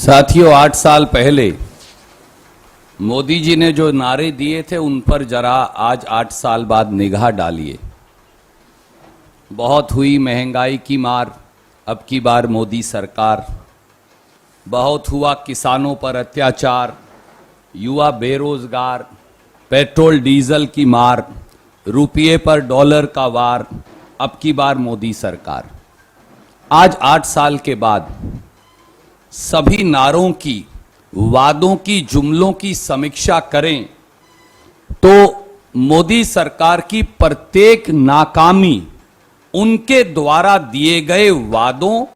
साथियों, 8 साल पहले मोदी जी ने जो नारे दिए थे उन पर जरा आज 8 साल बाद निगाह डालिए। बहुत हुई महंगाई की मार, अब की बार मोदी सरकार। बहुत हुआ किसानों पर अत्याचार, युवा बेरोजगार, पेट्रोल डीजल की मार, रुपये पर डॉलर का वार, अब की बार मोदी सरकार। आज 8 साल के बाद सभी नारों की, वादों की, जुमलों की समीक्षा करें तो मोदी सरकार की प्रत्येक नाकामी उनके द्वारा दिए गए वादों,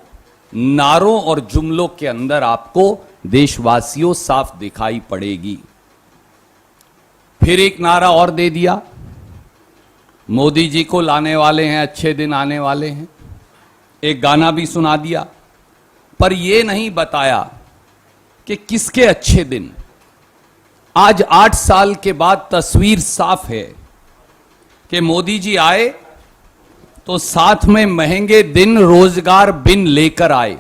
नारों और जुमलों के अंदर आपको देशवासियों साफ दिखाई पड़ेगी। फिर एक नारा और दे दिया, मोदी जी को लाने वाले हैं, अच्छे दिन आने वाले हैं। एक गाना भी सुना दिया, पर यह नहीं बताया कि किसके अच्छे दिन। आज 8 साल के बाद तस्वीर साफ है कि मोदी जी आए तो साथ में महंगे दिन रोजगार बिन लेकर आए।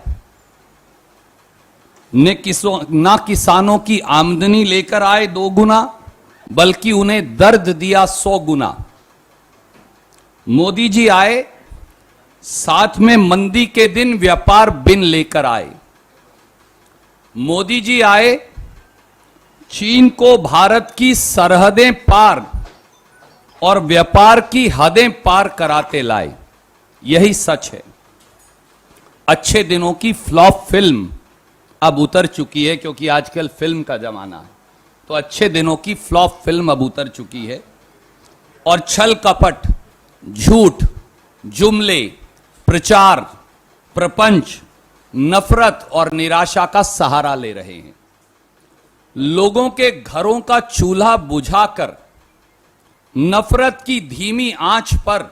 ना किसानों की आमदनी लेकर आए 2 गुना, बल्कि उन्हें दर्द दिया 100 गुना। मोदी जी आए, साथ में मंदी के दिन व्यापार बिन लेकर आए। मोदी जी आए, चीन को भारत की सरहदें पार और व्यापार की हदें पार कराते लाए। यही सच है। अच्छे दिनों की फ्लॉप फिल्म अब उतर चुकी है, क्योंकि आजकल फिल्म का जमाना है। तो अच्छे दिनों की फ्लॉप फिल्म अब उतर चुकी है और छल कपट, झूठ, जुमले, प्रचार, प्रपंच, नफरत और निराशा का सहारा ले रहे हैं। लोगों के घरों का चूल्हा बुझाकर नफरत की धीमी आंच पर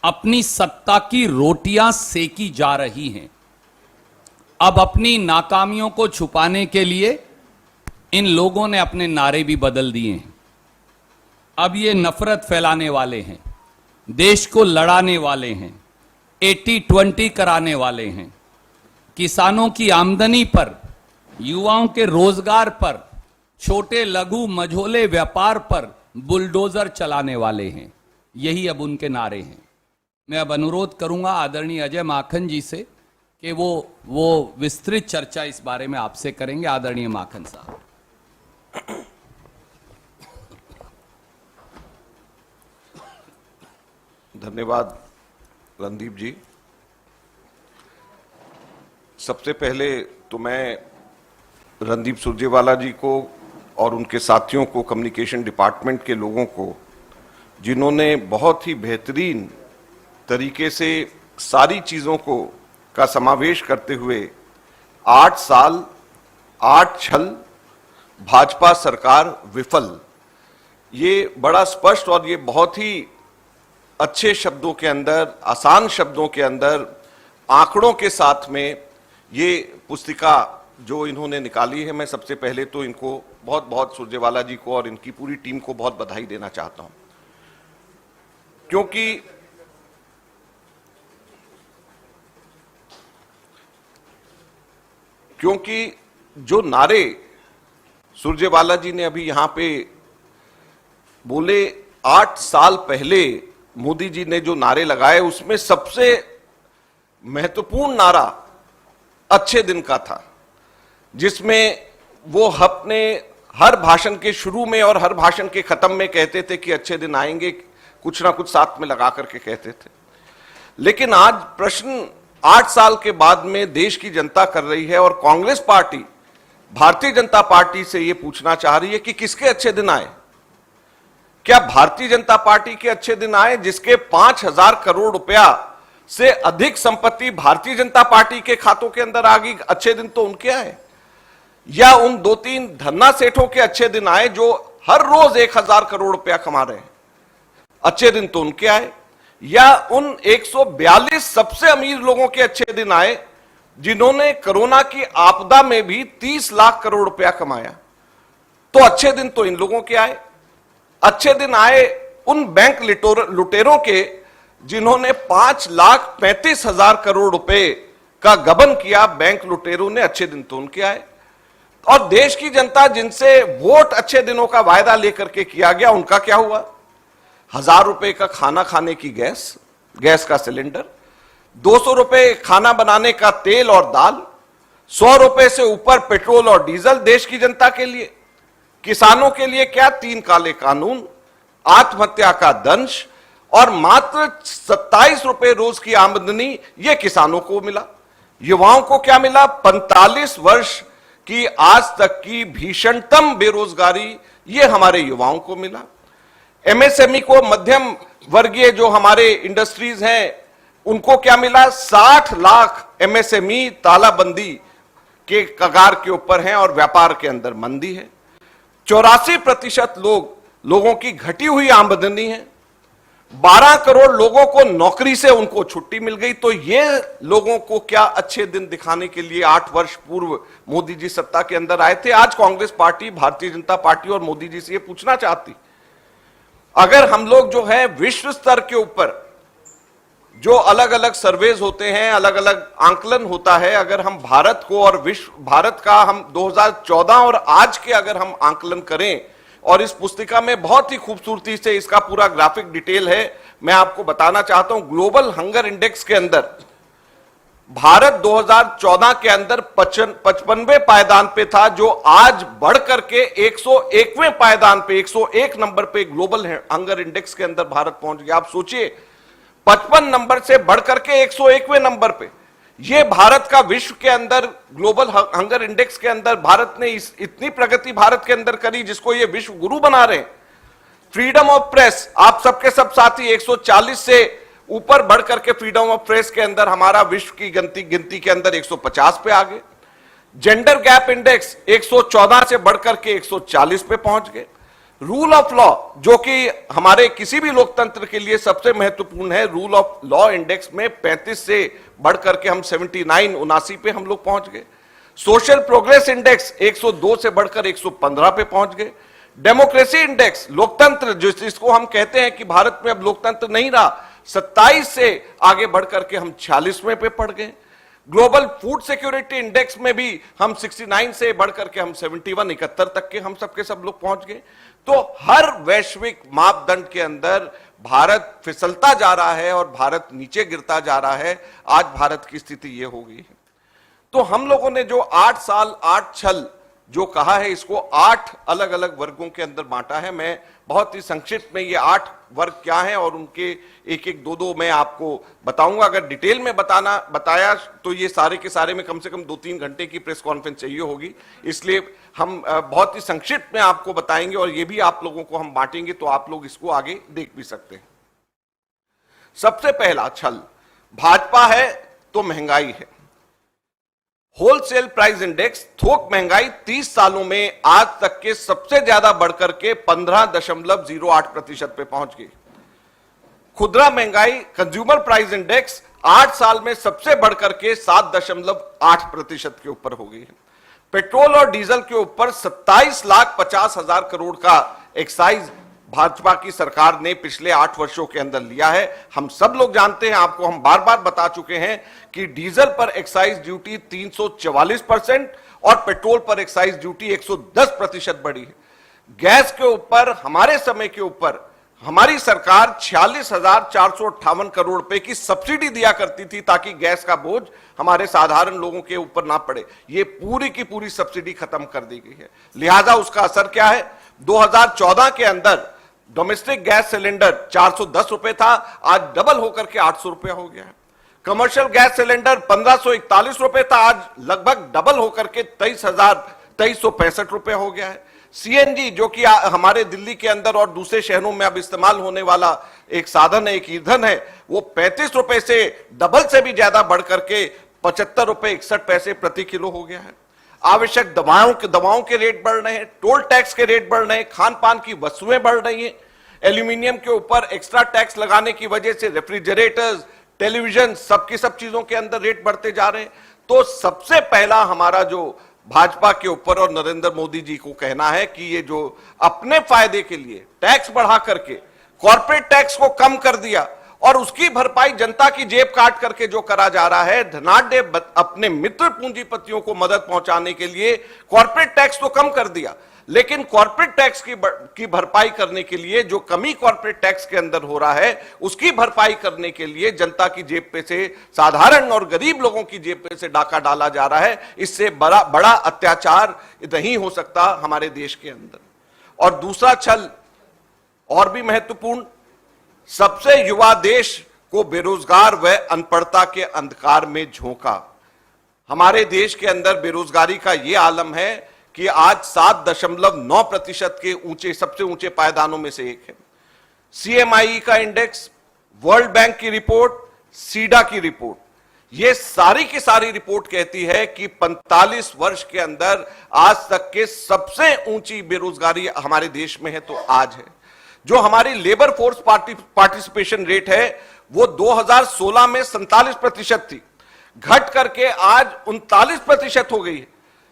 अपनी सत्ता की रोटियां सेकी जा रही हैं। अब अपनी नाकामियों को छुपाने के लिए इन लोगों ने अपने नारे भी बदल दिए हैं। अब ये नफरत फैलाने वाले हैं, देश को लड़ाने वाले हैं, 80-20 कराने वाले हैं, किसानों की आमदनी पर, युवाओं के रोजगार पर, छोटे लघु मझोले व्यापार पर बुलडोजर चलाने वाले हैं। यही अब उनके नारे हैं। मैं अब अनुरोध करूंगा आदरणीय अजय माखन जी से कि वो विस्तृत चर्चा इस बारे में आपसे करेंगे। आदरणीय माखन साहब। धन्यवाद रणदीप जी। सबसे पहले तो मैं रणदीप सुरजेवाला जी को और उनके साथियों को, कम्युनिकेशन डिपार्टमेंट के लोगों को, जिन्होंने बहुत ही बेहतरीन तरीके से सारी चीज़ों का समावेश करते हुए 8 साल 8 छल, भाजपा सरकार विफल, ये बड़ा स्पष्ट और ये बहुत ही अच्छे शब्दों के अंदर, आसान शब्दों के अंदर, आंकड़ों के साथ में ये पुस्तिका जो इन्होंने निकाली है, मैं सबसे पहले तो इनको बहुत बहुत सुरजेवाला जी को और इनकी पूरी टीम को बहुत बधाई देना चाहता हूं। क्योंकि जो नारे सुरजेवाला जी ने अभी यहां पे बोले, 8 साल पहले मोदी जी ने जो नारे लगाए उसमें सबसे महत्वपूर्ण नारा अच्छे दिन का था, जिसमें वो अपने हर भाषण के शुरू में और हर भाषण के खत्म में कहते थे कि अच्छे दिन आएंगे, कुछ ना कुछ साथ में लगा करके कहते थे। लेकिन आज प्रश्न 8 साल के बाद में देश की जनता कर रही है और कांग्रेस पार्टी भारतीय जनता पार्टी से ये पूछना चाह रही है कि किसके अच्छे दिन आए। क्या भारतीय जनता पार्टी के अच्छे दिन आए, जिसके 5,000 करोड़ रुपया से अधिक संपत्ति भारतीय जनता पार्टी के खातों के अंदर आ गई? अच्छे दिन तो उनके आए। या उन 2-3 धन्ना सेठों के अच्छे दिन आए जो हर रोज 1,000 करोड़ रुपया कमा रहे हैं? अच्छे दिन तो उनके आए। या उन 142 सबसे अमीर लोगों के अच्छे दिन आए जिन्होंने कोरोना की आपदा में भी 30 लाख करोड़ रुपया कमाया? तो अच्छे दिन तो इन लोगों के आए। अच्छे दिन आए उन बैंक लुटेरों के जिन्होंने 5,35,000 करोड़ रुपए का गबन किया। बैंक लुटेरों ने, अच्छे दिन तो उनके आए। और देश की जनता जिनसे वोट अच्छे दिनों का वायदा लेकर के किया गया, उनका क्या हुआ? 1000 रुपए का खाना खाने की गैस का सिलेंडर, 200 रुपए खाना बनाने का तेल और दाल, 100 रुपए से ऊपर पेट्रोल और डीजल देश की जनता के लिए। किसानों के लिए क्या? 3 काले कानून, आत्महत्या का दंश और मात्र 27 रुपए रोज की आमदनी, यह किसानों को मिला। युवाओं को क्या मिला? 45 वर्ष की आज तक की भीषणतम बेरोजगारी, यह हमारे युवाओं को मिला। एमएसएमई को, मध्यम वर्गीय जो हमारे इंडस्ट्रीज हैं, उनको क्या मिला? 60 लाख एमएसएमई तालाबंदी के कगार के ऊपर हैं और व्यापार के अंदर मंदी है। 84% लोगों की घटी हुई आमदनी है। 12 करोड़ लोगों को नौकरी से उनको छुट्टी मिल गई। तो ये लोगों को क्या अच्छे दिन दिखाने के लिए 8 वर्ष पूर्व मोदी जी सत्ता के अंदर आए थे। आज कांग्रेस पार्टी, भारतीय जनता पार्टी और मोदी जी से ये पूछना चाहती, अगर हम लोग जो है विश्व स्तर के ऊपर जो अलग अलग सर्वेज होते हैं, अलग अलग आंकलन होता है, अगर हम भारत को और भारत का हम 2014 और आज के अगर हम आंकलन करें, और इस पुस्तिका में बहुत ही खूबसूरती से इसका पूरा ग्राफिक डिटेल है, मैं आपको बताना चाहता हूं। ग्लोबल हंगर इंडेक्स के अंदर भारत 2014 के अंदर 55वें पायदान पे था, जो आज बढ़ करके 101वें पायदान पे, 101 नंबर पे ग्लोबल हंगर इंडेक्स के अंदर भारत पहुंच गया। आप सोचिए, 55 नंबर से बढ़कर के 101वें नंबर पे। यह भारत का विश्व के अंदर ग्लोबल हंगर इंडेक्स के अंदर भारत ने इतनी प्रगति भारत के अंदर करी, जिसको ये विश्व गुरु बना रहे हैं। फ्रीडम ऑफ प्रेस, आप सबके सब साथी 140 से ऊपर बढ़ करके फ्रीडम ऑफ प्रेस के अंदर हमारा विश्व की गिनती के अंदर 150 पे आ गए। जेंडर गैप इंडेक्स 114 से बढ़कर के 140 पे पहुंच गए। रूल ऑफ लॉ, जो कि हमारे किसी भी लोकतंत्र के लिए सबसे महत्वपूर्ण है, रूल ऑफ लॉ इंडेक्स में 35 से बढ़कर के हम 79 पे हम लोग पहुंच गए। सोशल प्रोग्रेस इंडेक्स 102 से बढ़कर 115 पे पहुंच गए। डेमोक्रेसी इंडेक्स, लोकतंत्र जिसको हम कहते हैं कि भारत में अब लोकतंत्र नहीं रहा, 27 से आगे बढ़कर के हम 46वें पे पड़ गए। ग्लोबल फूड सिक्योरिटी इंडेक्स में भी हम 69 से बढ़कर के हम 71 तक के हम सबके सब लोग पहुंच गए। तो हर वैश्विक मापदंड के अंदर भारत फिसलता जा रहा है और भारत नीचे गिरता जा रहा है। आज भारत की स्थिति यह हो गई है। तो हम लोगों ने जो 8 साल 8 छल जो कहा है, इसको 8 अलग अलग वर्गों के अंदर बांटा है। मैं बहुत ही संक्षिप्त में ये 8 वर्ग क्या हैं और उनके एक एक दो मैं आपको बताऊंगा। अगर डिटेल में बताया तो ये सारे के सारे में कम से कम 2-3 घंटे की प्रेस कॉन्फ्रेंस चाहिए होगी, इसलिए हम बहुत ही संक्षिप्त में आपको बताएंगे और ये भी आप लोगों को हम बांटेंगे, तो आप लोग इसको आगे देख भी सकते हैं। सबसे पहला छल, भाजपा है तो महंगाई है। होलसेल प्राइस इंडेक्स, थोक महंगाई 30 सालों में आज तक के सबसे ज्यादा बढ़कर के 15.08% पे पहुंच गई। खुदरा महंगाई, कंज्यूमर प्राइस इंडेक्स 8 साल में सबसे बढ़कर के 7.8% के ऊपर हो गई है। पेट्रोल और डीजल के ऊपर 27,50,000 करोड़ का एक्साइज भाजपा की सरकार ने पिछले 8 वर्षों के अंदर लिया है। हम सब लोग जानते हैं, आपको हम बार बार बता चुके हैं कि डीजल पर एक्साइज ड्यूटी 344% और पेट्रोल पर एक्साइज ड्यूटी 110% बढ़ी है। गैस के ऊपर हमारे समय के ऊपर हमारी सरकार 46,458 करोड़ रुपए की सब्सिडी दिया करती थी, ताकि गैस का बोझ हमारे साधारण लोगों के ऊपर ना पड़े। ये पूरी की पूरी सब्सिडी खत्म कर दी गई है। लिहाजा उसका असर क्या है? 2014 के अंदर डोमेस्टिक गैस सिलेंडर 410 रुपए था, आज डबल होकर के 800 रुपया हो गया है। कमर्शियल गैस सिलेंडर 1541 रुपए था, आज लगभग डबल होकर के 23,265 रुपए हो गया है। सीएनजी, जो कि हमारे दिल्ली के अंदर और दूसरे शहरों में अब इस्तेमाल होने वाला एक साधन है, एक ईंधन है, वो 35 रुपए से डबल से भी ज्यादा बढ़ करके 75 रुपए 61 पैसे प्रति किलो हो गया है। आवश्यक दवाओं के रेट बढ़ रहे हैं, टोल टैक्स के रेट बढ़ रहे हैं, खान पान की वस्तुएं बढ़ रही हैं। एल्यूमिनियम के ऊपर एक्स्ट्रा टैक्स लगाने की वजह से रेफ्रिजरेटर्स, टेलीविजन, सबकी सब चीजों के अंदर रेट बढ़ते जा रहे हैं। तो सबसे पहला हमारा जो भाजपा के ऊपर और नरेंद्र मोदी जी को कहना है कि ये जो अपने फायदे के लिए टैक्स बढ़ा करके कॉर्पोरेट टैक्स को कम कर दिया और उसकी भरपाई जनता की जेब काट करके जो करा जा रहा है, धनाढ्य अपने मित्र पूंजीपतियों को मदद पहुंचाने के लिए कॉर्पोरेट टैक्स तो कम कर दिया, लेकिन कॉर्पोरेट टैक्स की भरपाई करने के लिए जो कमी कॉर्पोरेट टैक्स के अंदर हो रहा है, उसकी भरपाई करने के लिए जनता की जेब पे से, साधारण और गरीब लोगों की जेब पे से डाका डाला जा रहा है। इससे बड़ा अत्याचार नहीं हो सकता हमारे देश के अंदर। और दूसरा छल और भी महत्वपूर्ण, सबसे युवा देश को बेरोजगार व अनपढ़ता के अंधकार में झोंका। हमारे देश के अंदर बेरोजगारी का यह आलम है कि आज 7.9% के ऊंचे, सबसे ऊंचे पायदानों में से एक है। सीएमआई का इंडेक्स, वर्ल्ड बैंक की रिपोर्ट, सीडा की रिपोर्ट, ये सारी की सारी रिपोर्ट कहती है कि 45 वर्ष के अंदर आज तक के सबसे ऊंची बेरोजगारी हमारे देश में है तो आज है। जो हमारी लेबर फोर्स पार्टिसिपेशन रेट है वो 2016 में 47% थी, घट करके आज 39% हो गई है।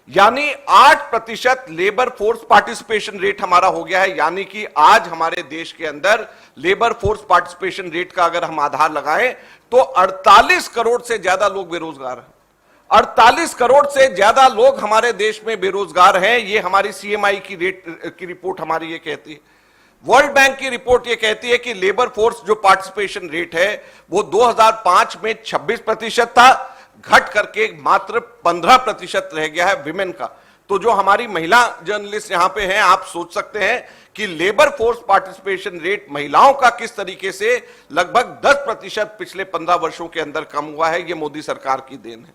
यानी 8% लेबर फोर्स पार्टिसिपेशन रेट हमारा हो गया है। यानी कि आज हमारे देश के अंदर लेबर फोर्स पार्टिसिपेशन रेट का अगर हम आधार लगाएं तो 48 करोड़ से ज्यादा लोग बेरोजगार हैं। 48 करोड़ से ज्यादा लोग हमारे देश में बेरोजगार हैं। ये हमारी सीएमआई की रिपोर्ट हमारी ये कहती है। वर्ल्ड बैंक की रिपोर्ट ये कहती है कि लेबर फोर्स जो पार्टिसिपेशन रेट है वो 2005 में 26% था, घट करके मात्र 15% रह गया है विमेन का। तो जो हमारी महिला जर्नलिस्ट यहां पे हैं, आप सोच सकते हैं कि लेबर फोर्स पार्टिसिपेशन रेट महिलाओं का किस तरीके से लगभग 10% पिछले 15 वर्षों के अंदर कम हुआ है। ये मोदी सरकार की देन है।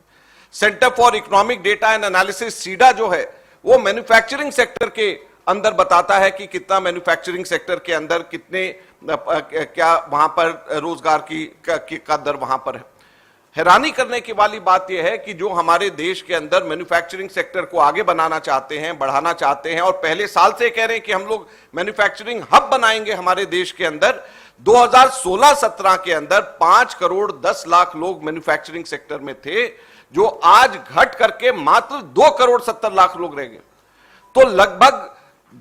Centre for Economic Data and Analysis, CEDA जो है, वो मैन्युफैक्चरिंग सेक्टर के अंदर बताता है कि कितना मैन्युफैक्चरिंग सेक्टर के अंदर कितने क्या वहां पर रोजगार का दर वहां पर है। हैरानी करने की वाली बात यह है कि जो हमारे देश के अंदर मैन्युफैक्चरिंग सेक्टर को आगे बनाना चाहते हैं, बढ़ाना चाहते हैं और पहले साल से कह रहे हैं कि हम लोग मैन्युफैक्चरिंग हब बनाएंगे हमारे देश के अंदर, 2016-17 के अंदर 5 करोड़ 10 लाख लोग मैन्युफैक्चरिंग सेक्टर में थे, जो आज घट करके मात्र 2 करोड़ 70 लाख लोग रह गए। तो लगभग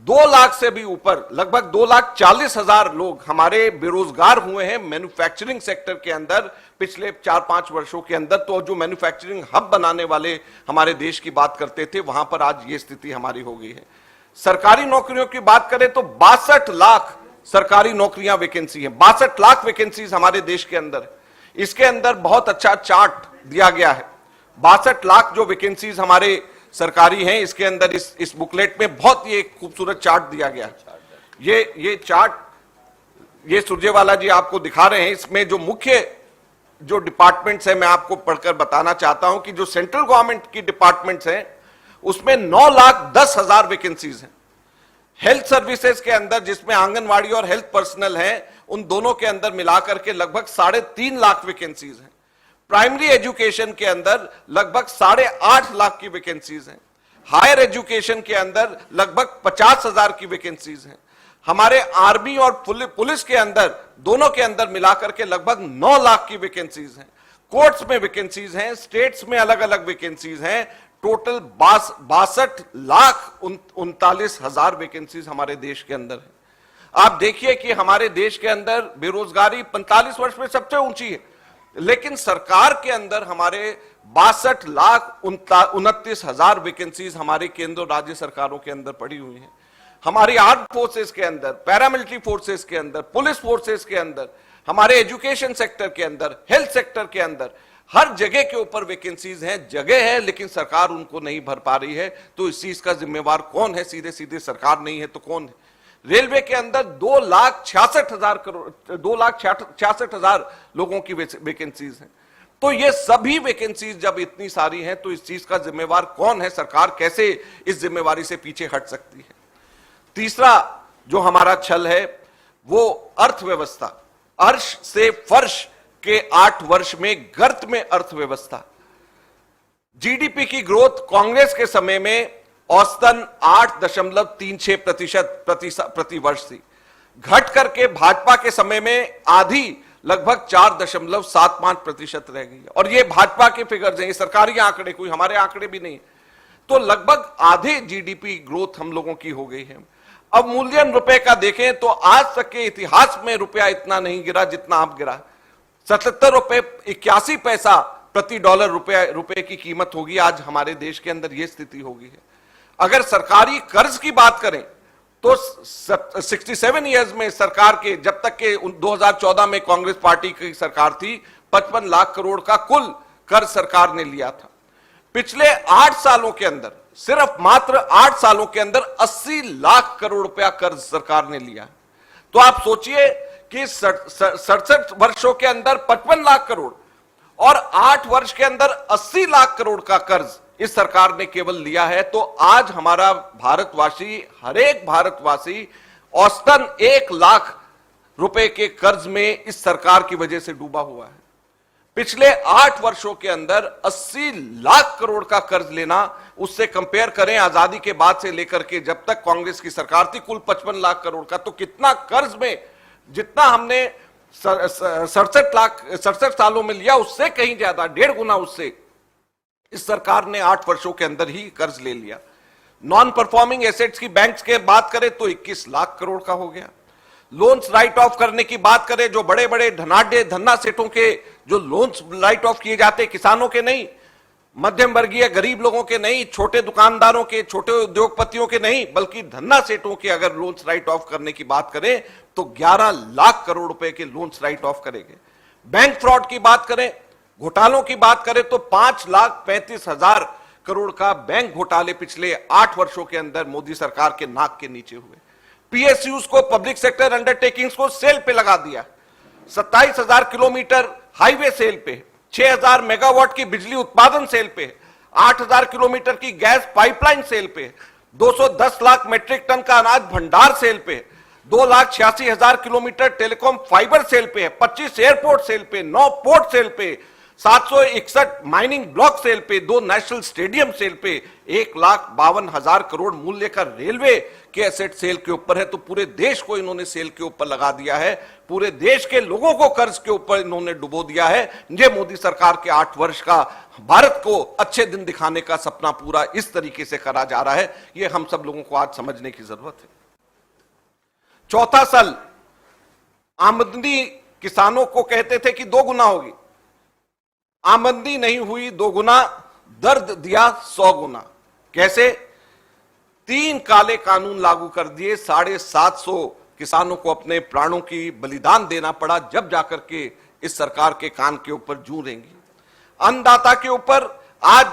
2 लाख से भी ऊपर, लगभग 2,40,000 लोग हमारे बेरोजगार हुए हैं मैन्युफैक्चरिंग सेक्टर के अंदर पिछले 4-5 वर्षों के अंदर। तो जो मैन्युफैक्चरिंग हब बनाने वाले हमारे देश की बात करते थे, वहां पर आज ये स्थिति हमारी हो गई है। सरकारी नौकरियों की बात करें तो 62 लाख सरकारी नौकरियां वैकेंसी है, 62 लाख वैकेंसीज हमारे देश के अंदर। इसके अंदर बहुत अच्छा चार्ट दिया गया है। 62 लाख जो वैकेंसीज हमारे सरकारी हैं, इसके अंदर इस बुकलेट में बहुत ही एक खूबसूरत चार्ट दिया गया है। ये चार्ट ये सुरजेवाला जी आपको दिखा रहे हैं। इसमें जो मुख्य जो डिपार्टमेंट्स हैं, मैं आपको पढ़कर बताना चाहता हूं कि जो सेंट्रल गवर्नमेंट की डिपार्टमेंट्स हैं उसमें 9,10,000 वैकेंसीज हैं। हेल्थ सर्विसेज के अंदर, जिसमें आंगनवाड़ी और हेल्थ पर्सनल हैं, उन दोनों के अंदर मिलाकर के लगभग 3.5 लाख वैकेंसीज हैं। प्राइमरी एजुकेशन के अंदर लगभग 8.5 लाख की वैकेंसीज हैं। हायर एजुकेशन के अंदर लगभग 50,000 की वैकेंसीज हैं। हमारे आर्मी और पुलिस के अंदर, दोनों के अंदर मिलाकर के लगभग 9 लाख की वैकेंसीज हैं। कोर्ट्स में वैकेंसीज हैं, स्टेट्स में अलग अलग वैकेंसीज हैं। टोटल 62,39,000 वैकेंसीज हमारे देश के अंदर है। आप देखिए कि हमारे देश के अंदर बेरोजगारी 45 वर्ष में सबसे ऊंची है, लेकिन सरकार के अंदर हमारे 62,29,000 वैकेंसीज हमारे केंद्र और राज्य सरकारों के अंदर पड़ी हुई हैं। हमारी आर्म फोर्सेस के अंदर, पैरामिलिट्री फोर्सेस के अंदर, पुलिस फोर्सेस के अंदर, हमारे एजुकेशन सेक्टर के अंदर, हेल्थ सेक्टर के अंदर, हर जगह के ऊपर वैकेंसीज हैं। जगह है लेकिन सरकार उनको नहीं भर पा रही है। तो इस चीज का जिम्मेवार कौन है? सीधे सीधे सरकार नहीं है तो कौन है? रेलवे के अंदर 2,66,000 लोगों की वैकेंसीज हैं। तो ये सभी वैकेंसीज जब इतनी सारी हैं तो इस चीज का जिम्मेवार कौन है? सरकार कैसे इस जिम्मेवारी से पीछे हट सकती है? तीसरा जो हमारा छल है वो अर्थव्यवस्था। अर्श से फर्श के 8 वर्ष में गर्त में अर्थव्यवस्था। जीडीपी की ग्रोथ कांग्रेस के समय में औसतन 8.36% प्रति वर्ष थी, घट करके भाजपा के समय में आधी लगभग 4.75% रह गई। और ये भाजपा के फिगर्स हैं, ये सरकारी आंकड़े, कोई हमारे आंकड़े भी नहीं। तो लगभग आधे जीडीपी ग्रोथ हम लोगों की हो गई है। अब मूल्यन रुपए का देखें तो आज तक के इतिहास में रुपया इतना नहीं गिरा जितना अब गिरा। ₹77.81 प्रति डॉलर रुपए की कीमत होगी। आज हमारे देश के अंदर यह स्थिति होगी है। अगर सरकारी कर्ज की बात करें तो 67 इयर्स में सरकार के, जब तक के 2014 में कांग्रेस पार्टी की सरकार थी, 55 लाख करोड़ का कुल कर्ज सरकार ने लिया था। पिछले 8 सालों के अंदर, सिर्फ मात्र 8 सालों के अंदर 80 लाख करोड़ रुपया कर्ज सरकार ने लिया। तो आप सोचिए कि 67 वर्षों के अंदर 55 लाख करोड़ और 8 वर्ष के अंदर 80 लाख करोड़ का कर्ज इस सरकार ने केवल लिया है। तो आज हमारा भारतवासी, हर एक भारतवासी औसतन 1 लाख रुपए के कर्ज में इस सरकार की वजह से डूबा हुआ है। पिछले 8 वर्षों के अंदर 80 लाख करोड़ का कर्ज लेना, उससे कंपेयर करें आजादी के बाद से लेकर के जब तक कांग्रेस की सरकार थी, कुल 55 लाख करोड़ का। तो कितना कर्ज में, जितना हमने 67 सालों में लिया, उससे कहीं ज्यादा, 1.5 गुना उससे इस सरकार ने 8 वर्षों के अंदर ही कर्ज ले लिया। नॉन परफॉर्मिंग एसेट्स की बैंक्स के बात करें तो 21 लाख करोड़ का हो गया। लोन्स राइट ऑफ करने की बात करें, जो बड़े बड़े धनाढ्य धन्ना सेठों के जो लोन्स राइट ऑफ किए जाते, किसानों के नहीं, मध्यम वर्गीय गरीब लोगों के नहीं, छोटे दुकानदारों के, छोटे उद्योगपतियों के नहीं, बल्कि धन्ना सेठों के अगर लोन्स राइट ऑफ करने की बात करें तो 11 लाख करोड़ रुपए के लोन्स राइट ऑफ करेंगे। बैंक फ्रॉड की बात करें, घोटालों की बात करें तो 5,35,000 करोड़ का बैंक घोटाले पिछले 8 वर्षों के अंदर मोदी सरकार के नाक के नीचे हुए। पीएसयूज को, पब्लिक सेक्टर अंडरटेकिंग्स को सेल पे लगा दिया। 27,000 किलोमीटर हाईवे सेल पे, 6,000 मेगावाट की बिजली उत्पादन सेल पे, 8,000 किलोमीटर की गैस पाइपलाइन सेल पे, 210 लाख मीट्रिक टन का अनाज भंडार सेल पे, 2,86,000 किलोमीटर टेलीकॉम फाइबर सेल पे, 25 एयरपोर्ट सेल पे, 9 पोर्ट सेल पे, 761 माइनिंग ब्लॉक सेल पे, 2 नेशनल स्टेडियम सेल पे, 1,52,000 करोड़ मूल्य का रेलवे के एसेट सेल के ऊपर है। तो पूरे देश को इन्होंने सेल के ऊपर लगा दिया है, पूरे देश के लोगों को कर्ज के ऊपर इन्होंने डुबो दिया है। ये मोदी सरकार के 8 वर्ष का भारत को अच्छे दिन दिखाने का सपना पूरा इस तरीके से करा जा रहा है, ये हम सब लोगों को आज समझने की जरूरत है। चौथा साल आमदनी किसानों को कहते थे कि 2 गुना होगी, आमदनी नहीं हुई 2 गुना, दर्द दिया 100 गुना। कैसे? 3 काले कानून लागू कर दिए, 750 किसानों को अपने प्राणों की बलिदान देना पड़ा, जब जाकर के इस सरकार के कान के ऊपर जूं रहेंगी। अन्नदाता के ऊपर आज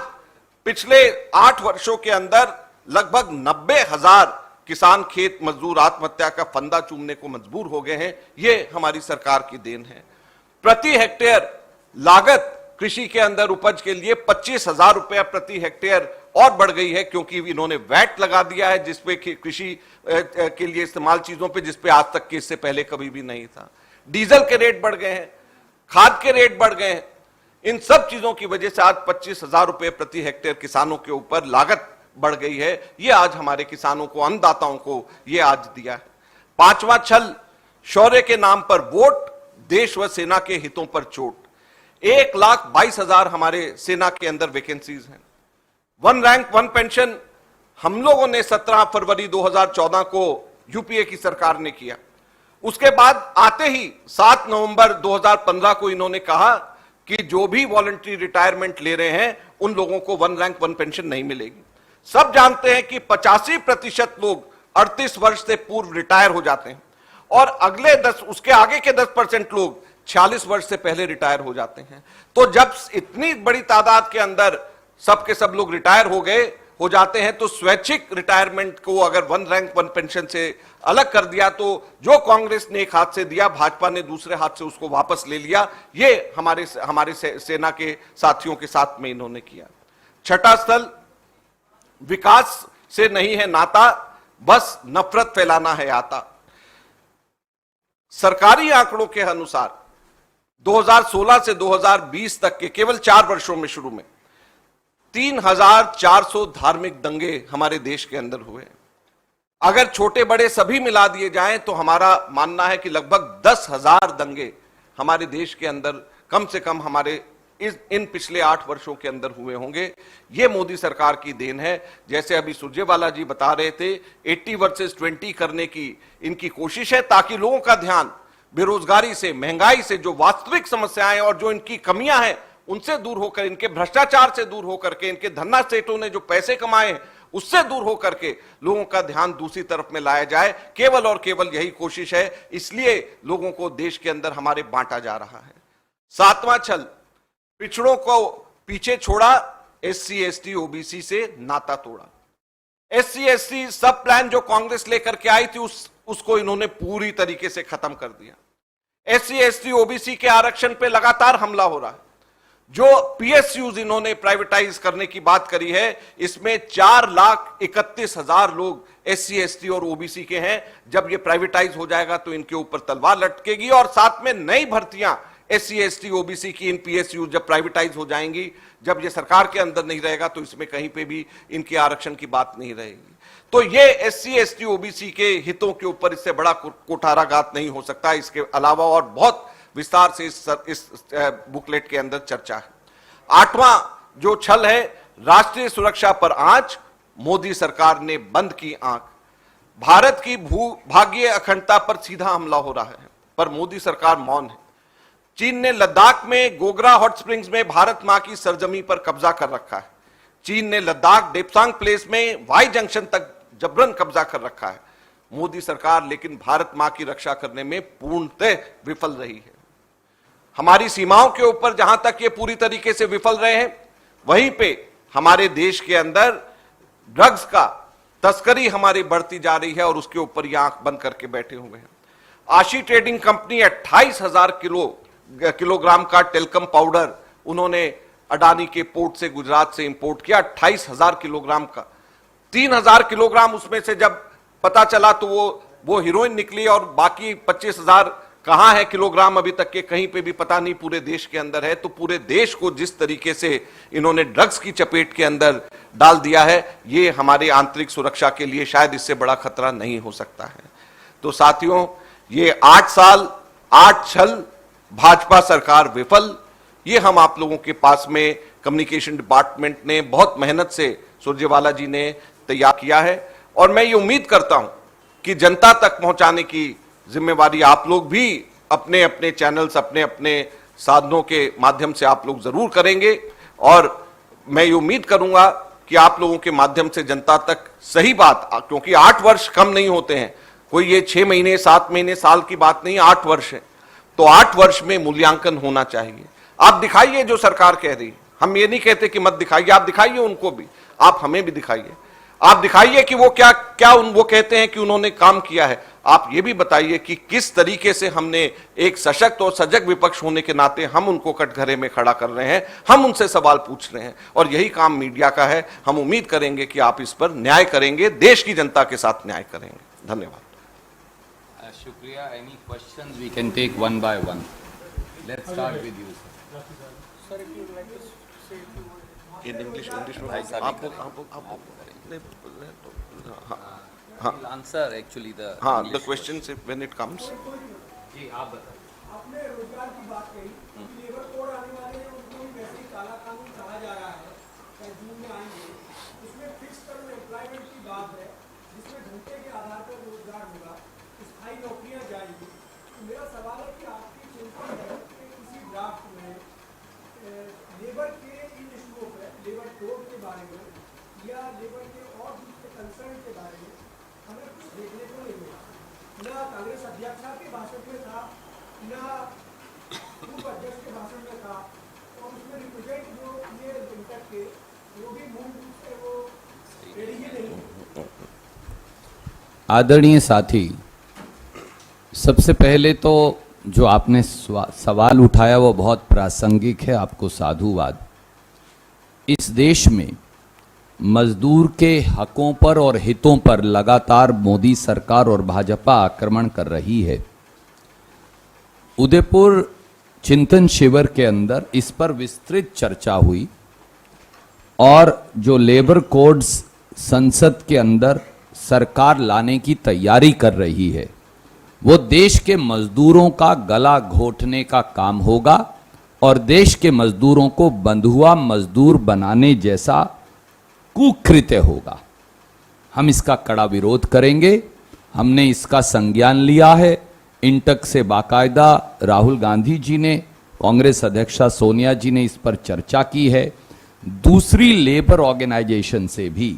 पिछले 8 वर्षों के अंदर लगभग 90,000 किसान खेत मजदूर आत्महत्या का फंदा चूमने को मजबूर हो गए हैं। ये हमारी सरकार की देन है। प्रति हेक्टेयर लागत कृषि के अंदर उपज के लिए 25,000 रुपया प्रति हेक्टेयर और बढ़ गई है, क्योंकि इन्होंने वैट लगा दिया है जिसपे कृषि के लिए इस्तेमाल चीजों पे, जिसपे आज तक के इससे पहले कभी भी नहीं था। डीजल के रेट बढ़ गए हैं, खाद के रेट बढ़ गए हैं। इन सब चीजों की वजह से आज 25,000 रुपए प्रति हेक्टेयर किसानों के ऊपर लागत बढ़ गई है। ये आज हमारे किसानों को, अन्नदाताओं को ये आज दिया है। 5वां छल, शौर्य के नाम पर वोट, देश व सेना के हितों पर चोट। 1,22,000 हमारे सेना के अंदर वैकेंसीज हैं। 1 रैंक 1 पेंशन हम लोगों ने 17 फरवरी 2014 को यूपीए की सरकार ने किया। उसके बाद आते ही 7 नवंबर 2015 को इन्होंने कहा कि जो भी वॉलंटरी रिटायरमेंट ले रहे हैं उन लोगों को 1 रैंक 1 पेंशन नहीं मिलेगी। सब जानते हैं कि 85% लोग 38 वर्ष से पूर्व रिटायर हो जाते हैं और अगले 10, उसके आगे के 10% लोग 46 वर्ष से पहले रिटायर हो जाते हैं। तो जब इतनी बड़ी तादाद के अंदर सब के सब लोग रिटायर हो जाते हैं, तो स्वैच्छिक रिटायरमेंट को अगर 1 रैंक 1 पेंशन से अलग कर दिया, तो जो कांग्रेस ने एक हाथ से दिया, भाजपा ने दूसरे हाथ से उसको वापस ले लिया। ये हमारे सेना के साथियों के साथ में इन्होंने किया। छठा स्थल, विकास से नहीं है नाता, बस नफरत फैलाना है आता। सरकारी आंकड़ों के अनुसार 2016 से 2020 तक के केवल 4 वर्षों में, शुरू में 3,400 धार्मिक दंगे हमारे देश के अंदर हुए। अगर छोटे बड़े सभी मिला दिए जाएं तो हमारा मानना है कि लगभग 10,000 दंगे हमारे देश के अंदर कम से कम हमारे इन पिछले 8 वर्षों के अंदर हुए होंगे। ये मोदी सरकार की देन है। जैसे अभी सुरजेवाला जी बता रहे थे, 80 वर्सेस 20 करने की इनकी कोशिश है, ताकि लोगों का ध्यान बेरोजगारी से, महंगाई से, जो वास्तविक समस्याएं और जो इनकी कमियां हैं उनसे दूर होकर, इनके भ्रष्टाचार से दूर होकर के, इनके धन्ना सेठों ने जो पैसे कमाए उससे दूर होकर के लोगों का ध्यान दूसरी तरफ में लाया जाए, केवल और केवल यही कोशिश है। इसलिए लोगों को देश के अंदर हमारे बांटा जा रहा है। सातवां छल, पिछड़ों को पीछे छोड़ा, एससी एसटी ओबीसी से नाता तोड़ा। एससी एसटी सब प्लान जो कांग्रेस लेकर के आई थी उसको इन्होंने पूरी तरीके से खत्म कर दिया। एससी एसटी ओबीसी के आरक्षण पे लगातार हमला हो रहा है। जो पीएसयूज इन्होंने प्राइवेटाइज करने की बात करी है, इसमें 4,31,000 लोग एससी एसटी और ओबीसी के हैं। जब ये प्राइवेटाइज हो जाएगा तो इनके ऊपर तलवार लटकेगी और साथ में नई भर्तियां एससी एसटी ओबीसी की इन पीएसयू जब प्राइवेटाइज हो जाएंगी, जब ये सरकार के अंदर नहीं रहेगा तो इसमें कहीं पे भी इनके आरक्षण की बात नहीं रहेगी। तो ये एससी एसटी ओबीसी के हितों के ऊपर इससे बड़ा कुठाराघात नहीं हो सकता। इसके अलावा और बहुत विस्तार से इस बुकलेट के अंदर चर्चा है। आठवां जो छल है, राष्ट्रीय सुरक्षा पर आंच, मोदी सरकार ने बंद की आंख। भारत की भूभागीय अखंडता पर सीधा हमला हो रहा है, पर मोदी सरकार मौन है। चीन ने लद्दाख में गोगरा हॉट स्प्रिंग्स में भारत मां की सरजमी पर कब्जा कर रखा है। चीन ने लद्दाख डेप्सांग प्लेस में वाई जंक्शन तक जबरन कब्जा कर रखा है। मोदी सरकार लेकिन भारत मां की रक्षा करने में पूर्णतः विफल रही है। हमारी सीमाओं के ऊपर जहां तक ये पूरी तरीके से विफल रहे हैं, वहीं पे हमारे देश के अंदर ड्रग्स का तस्करी हमारी बढ़ती जा रही है और उसके ऊपर ये आंख बंद करके बैठे हुए हैं। आशी ट्रेडिंग कंपनी 28,000 किलोग्राम का टेल्कम पाउडर उन्होंने अडानी के पोर्ट से गुजरात से इंपोर्ट किया, 28,000 किलोग्राम का। 3,000 किलोग्राम उसमें से जब पता चला तो वो हीरोइन निकली और बाकी 25,000 कहां है किलोग्राम अभी तक के कहीं पे भी पता नहीं, पूरे देश के अंदर है। तो पूरे देश को जिस तरीके से इन्होंने ड्रग्स की चपेट के अंदर डाल दिया है, ये हमारे आंतरिक सुरक्षा के लिए शायद इससे बड़ा खतरा नहीं हो सकता है। तो साथियों, ये 8 साल 8 छल, भाजपा सरकार विफल, ये हम आप लोगों के पास में कम्युनिकेशन डिपार्टमेंट ने बहुत मेहनत से, सुरजेवाला जी ने तैयार किया है। और मैं ये उम्मीद करता हूं कि जनता तक पहुंचाने की जिम्मेवारी आप लोग भी अपने अपने चैनल्स, अपने अपने साधनों के माध्यम से आप लोग जरूर करेंगे। और मैं ये उम्मीद करूंगा कि आप लोगों के माध्यम से जनता तक सही बात, क्योंकि 8 वर्ष कम नहीं होते हैं, कोई ये 6 महीने 7 महीने साल की बात नहीं, 8 वर्ष है। तो 8 वर्ष में मूल्यांकन होना चाहिए। आप दिखाइए जो सरकार कह रही है, हम ये नहीं कहते कि मत दिखाइए, आप दिखाइए उनको भी, आप हमें भी दिखाइए। आप दिखाइए कि वो क्या क्या वो कहते हैं कि उन्होंने काम किया है। आप ये भी बताइए कि किस तरीके से हमने एक सशक्त और सजग विपक्ष होने के नाते हम उनको कटघरे में खड़ा कर रहे हैं, हम उनसे सवाल पूछ रहे हैं। और यही काम मीडिया का है। हम उम्मीद करेंगे कि आप इस पर न्याय करेंगे, देश की जनता के साथ न्याय करेंगे। धन्यवाद। शुक्रिया। Any questions we can take one by one. Let's start with you sir. In English में answer actually the the question when it comes. जी आप बताइए। आपने रोजगार की बात कही, लेबर कोड आने वाले हैं, उनको भी वैसे ही काला कानून कहा जा रहा है, जून में आएंगे। उसमें फिक्स टर्म एम्प्लॉयमेंट की बात है, जिसमें घंटे के आधार पर रोजगार होगा, स्थायी नौकरियां जाएंगी। तो मेरा सवाल है कि आपकी चिंता है कि किसी ड्राफ्ट में लेबर के इन इशुओं पर, लेबर कोड के बारे में या लेबर के और दूसरे कंसर्न के बारे में हमें कुछ देखने को नहीं मिला। ना कांग्रेस अध्यक्ष के भाषण में था, ना पूर्व अध्यक्ष के भाषण में था, और उसमें रिप्रेजेंट जो ये लिंकर के वो भी मूल रूप से वो रेडी ही नहीं। आदरणीय साथी, सबसे पहले तो जो आपने सवाल उठाया वो बहुत प्रासंगिक है, आपको साधुवाद। इस देश में मजदूर के हकों पर और हितों पर लगातार मोदी सरकार और भाजपा आक्रमण कर रही है। उदयपुर चिंतन शिविर के अंदर इस पर विस्तृत चर्चा हुई और जो लेबर कोड्स संसद के अंदर सरकार लाने की तैयारी कर रही है, वो देश के मजदूरों का गला घोटने का काम होगा और देश के मजदूरों को बंधुआ मजदूर बनाने जैसा कुकृत्य होगा। हम इसका कड़ा विरोध करेंगे। हमने इसका संज्ञान लिया है। इंटक से बाकायदा राहुल गांधी जी ने, कांग्रेस अध्यक्षा सोनिया जी ने इस पर चर्चा की है। दूसरी लेबर ऑर्गेनाइजेशन से भी,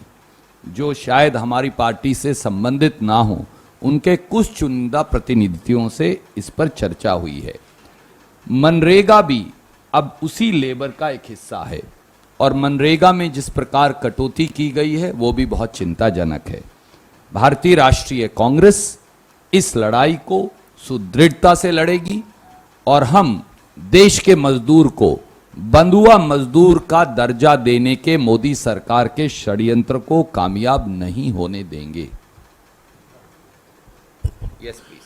जो शायद हमारी पार्टी से संबंधित ना हो, उनके कुछ चुनिंदा प्रतिनिधियों से इस पर चर्चा हुई है। मनरेगा भी अब उसी लेबर का एक हिस्सा है और मनरेगा में जिस प्रकार कटौती की गई है वो भी बहुत चिंताजनक है। भारतीय राष्ट्रीय कांग्रेस इस लड़ाई को सुदृढ़ता से लड़ेगी और हम देश के मजदूर को बंधुआ मजदूर का दर्जा देने के मोदी सरकार के षड्यंत्र को कामयाब नहीं होने देंगे। Yes please.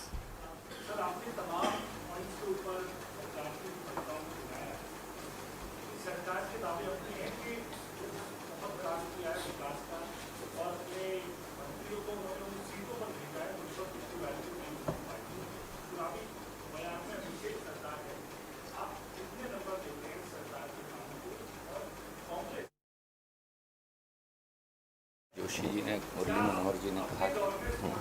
जोशी जी ने, मुरली मनोहर जी ने कहा